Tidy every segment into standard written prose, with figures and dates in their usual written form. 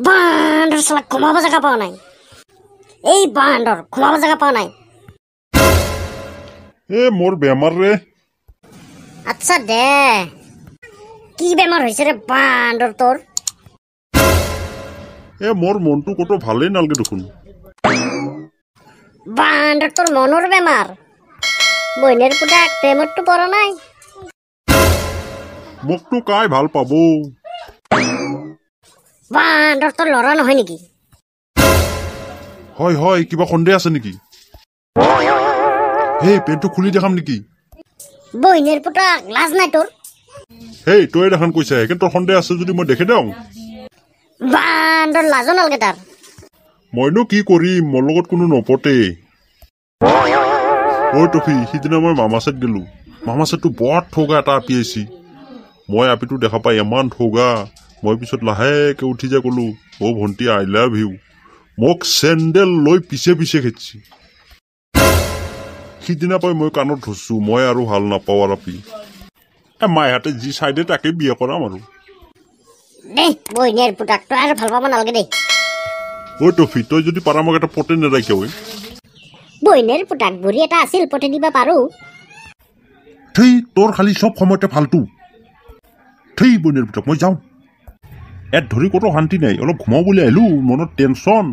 বান্দৰ চালা ঘুমাব জাগা পোৱা নাই। এই বান্দৰ ঘুমাব জাগা পোৱা নাই। মোৰ বেমাৰ ৰে। আচ্ছা দে, কি বেমাৰ হৈছে ৰে বান্দৰ তোৰ? মোৰ মনটো কতো ভালেই নালাগে দেখোন। বান্দৰ তোৰ মনৰ বেমাৰ। বইনেৰ পুতাক প্ৰেমতটো পৰা নাই। মোকতো কাই ভাল পাব। বান্দৰ তোৰ ল'ৰা নহয় নেকি? হয় কিবা সন্দেহ আছে নেকি? পেণ্টটো খুলি দেখাম নেকি? বইনের পুতাক লাজ নাই তোৰ? তই দেখান কৈছা কিন্তু তোৰ সন্দেহ আছে যদি মই দেখি দিওঁ। বান্দৰ লাজো নালগে তাৰ। মইনো কি কৰিম, মোৰ লগত কোনো নপতে। টফি, সিদিনা মই মামাচাত গেলো। মামাচাতটো বৰ ঠগা এটা আপি আছি। মই আপিটো দেখা পাই ইমান ঠগা। মই পিছত লাহেকে উঠি যাই কলো, ভণ্টি আই লাভ ইউ। মোক চেণ্ডেল লৈ পিছে পিছে খেদছি। সিদিনা পাই মই কাণত ধৰছো, মই আৰু ভাল নাপাওঁ আৰু আপি। মাইহাতে যি চাইডে তাকে বিয়া কৰাম আৰু। দেই বইনেৰ পুতাক তই আৰু ভাল পাব নালাগে দেই। টফি, তই যদি পাৰা মোক এটা পটে নেদাইকে হয়। বইনেৰ পুতাক বুঢ়ী এটা আছিল, পটে দিবা পাৰো। তোৰ খালি চব সময়তে ফাল্টু। বইনেৰ পুতাক মই যাওঁ। ধৰি কতো শান্তি নাই, অলপ ঘুমাও বুলি আহিলো, মনত টেনচন।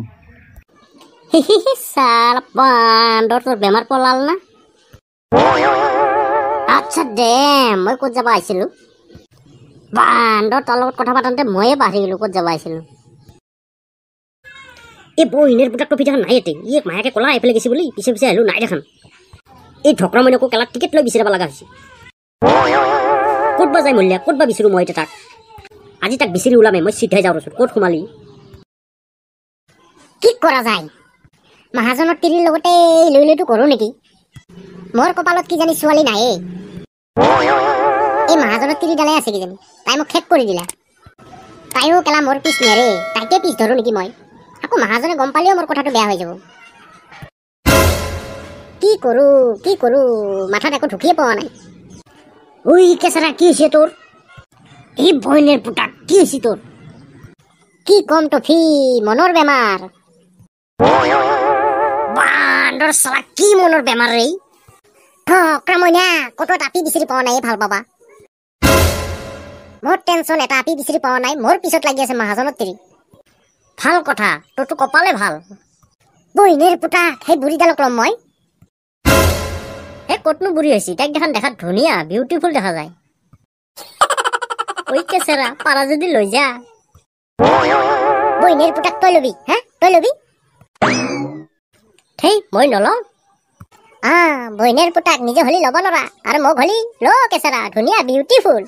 চাল বান্দৰ তোৰ বেমাৰ পলাল না? আচ্ছা দে, মই ক'ত যাব আহিছিলো? বান্দৰ তাৰ লগত কথা পাতোঁতে ময়ে পাহৰি গলো ক'ত যাব আহিছিলো। এই বইনের পুতাক টফি দেখান নাই ইয়াতে। মায়াকে কলা এইফালে গেছি বুলি পিছে পিছে আহিলো, নাই দেখান। এই ঢকৰা মইনাকো কেলাত টিকেট লৈ বিচাৰিব লগা হৈছে। ক'তবা যাই মল্লিয়া, ক'তবা বিচাৰো মই এতিয়া তাক। আজি তাক বিচাৰি ওলামে, মই চিধাই যাওঁ ৰচোন। ক'ত সোমালি? কি কৰা যায়? মহাজনৰ তিৰিৰ লগতে লৈ লৈতো কৰো নেকি? মোৰ কপালত কি জানি ছোৱালী নায়ে। এই মহাজনৰ তিৰিডালে আছে কিজানি, তাই মোক শেষ কৰি দিলা। তাইও কেলা মোৰ পিছ নেৰে, তাইকে পিছ ধৰো নেকি মই? আকৌ মহাজনে গম পালেও মোৰ কথাটো বেয়া হৈ যাব। কি কৰো মাথাত একো ঢুকিয়ে পোৱা নাই। ঐ কেঁচৰা, কি হৈছে তোৰ? এই বইনেৰ পুতাক কি হৈছে তোৰ? কি কম টফি, মনৰ বেমাৰ। বান্দৰ চালা কি মনৰ বেমাৰ ৰে? ঢকৰা মইনা কত আপি বিচাৰি পোৱা নাই ভাল পাবা। মোৰ টেনচন এটা আপি বিচাৰি পোৱা নাই, মোৰ পিছত লাগি আছে মহাজনৰ তিৰি। ভাল কথা, তোৰতো কপালে ভাল। বইনের পুতাক সেই বুঢ়ীডালক লম মই। কতনো বুঢ়ী হৈছে, তাইক দেখান দেখাত ধুনীয়া বিউটিফুল দেখা যায়। ঐ কেঁচৰা, পাৰা যদি লৈ যা। বইনের পুতাক তই লবি? তই লবি? মই নলওঁ। বইনের পুতাক নিজে হলি ল'ব নৰা, আৰু মোক হলি ল কেঁচৰা, ধুনীয়া বিউটিফুল।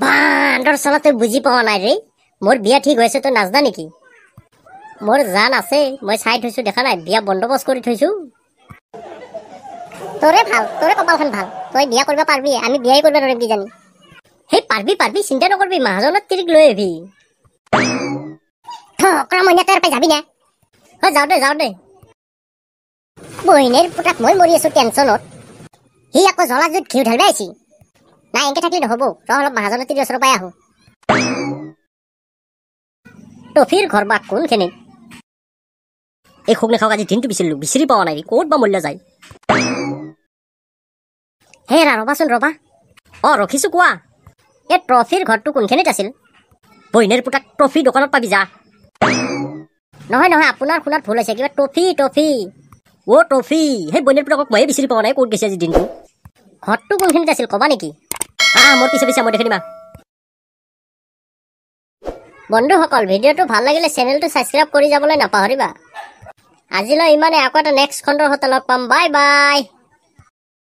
বান্দৰ চলা তই বুজি পোৱা নাই ৰে। মোৰ বিয়া ঠিক হৈছে, তই নাজনা নেকি? মোৰ জান আছে, মই চাই থৈছো, দেখা নাই? বিয়া বন্দবস্ত কৰি থৈছো। তোৰে ভাল, তোৰে কপালখন ভাল। তই বিয়া কৰিব পাৰবি, আমি বিয়াই কৰিব নোৱাৰিম কিজানি। পাৰবি, চিন্তা নকৰবি, মহাজনৰ তিৰিক লৈ আহিবি। ঢকৰা মইনা তই পাই যাবি না? যাওঁ দে। বইনেৰ পুতাক মই মৰি আছো টেনচনত। সি আকৌ জ্বলা জুইত ঘিউ ঢালিব আহিছি। নাই এনেকে থাকিলে নহব, অলপ মহাজনৰ তিৰিৰ ওচৰৰ পৰাই আহো। টফিৰ ঘৰ বা কোনখিনিত? এই খুব নেখাওক, আজি দিনটো বিচাৰি পোৱা নাই, ক'ত বা মল্য যায়। ৰবাচোন ৰবা। ৰখিছো, কোৱা। এই ট্ৰফিৰ ঘৰটো কোনখিনিত আছিল? বইনেৰ পুতাক ট্ৰফি দোকানত পাবি, যা। নহয় আপোনাৰ শুনাত ভুল হৈছে, কিবা টফি। টফি, সেই বইনেৰ পুতাকক ময়ে বিচাৰি পোৱা নাই, ক'ত গৈছে আজি দিনটো। ঘৰটো কোনখিনিত আছিল কবা নেকি? মোৰ পিছে মই দেখি দিমা। বন্ধুসকল, ভিডিঅ'টো ভাল লাগিলে চেনেলটো ছাবস্ক্ৰাইব কৰি যাবলৈ নাপাহৰিবা। আজিলৈ ইমানে, আকৌ এটা নেক্সট খণ্ডৰ সৈতে লগ পাম। Bye bye.